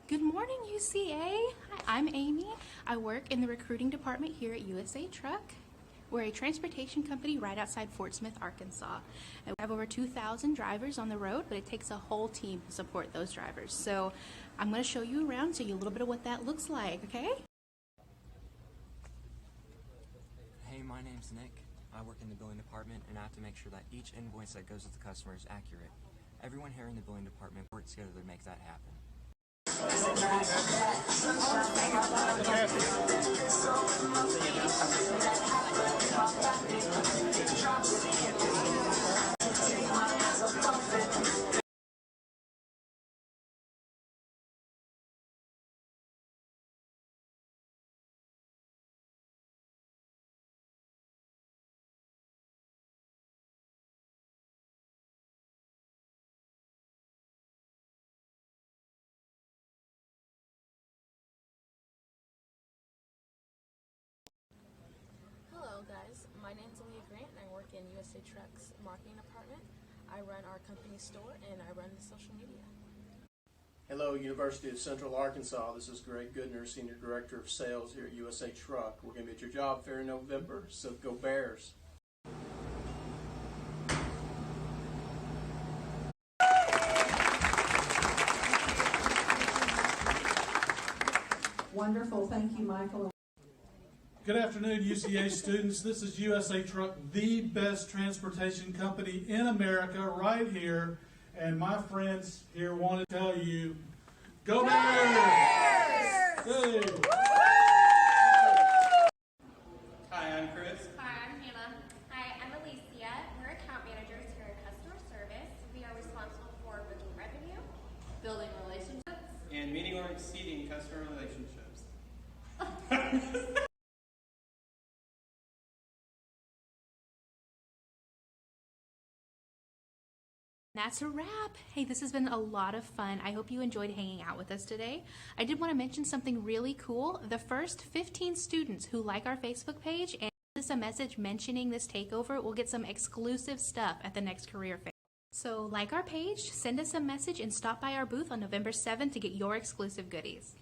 Good morning, UCA. Hi, I'm Amy. I work in the recruiting department here at USA Truck. We're a transportation company right outside Fort Smith, Arkansas. And we have over 2,000 drivers on the road, but it takes a whole team to support those drivers. So I'm going to show you around, show you a little bit of what that looks like, okay? Hey, my name's Nick. I work in the billing department, and I have to make sure that each invoice that goes to the customer is accurate. Everyone here in the billing department works together to make that happen. Hello guys, my name's Leah Grant and I work in USA Truck's marketing department. I run our company store and I run the social media. Hello, University of Central Arkansas. This is Greg Goodner, Senior Director of Sales here at USA Truck. We're going to be at your job fair in November, so go Bears. Wonderful. Thank you, Michael. Good afternoon, UCA students. This is USA Truck, the best transportation company in America, right here. And my friends here want to tell you, go Bears! Hey. Hi, I'm Chris. Hi, I'm Hannah. Hi, I'm Alicia. We're account managers here at customer service. We are responsible for booking revenue, building relationships, And meeting or exceeding customer relationships. That's a wrap. Hey, this has been a lot of fun. I hope you enjoyed hanging out with us today. I did want to mention something really cool. The first 15 students who like our Facebook page and send us a message mentioning this takeover will get some exclusive stuff at the next career fair. So like our page, send us a message, and stop by our booth on November 7th to get your exclusive goodies.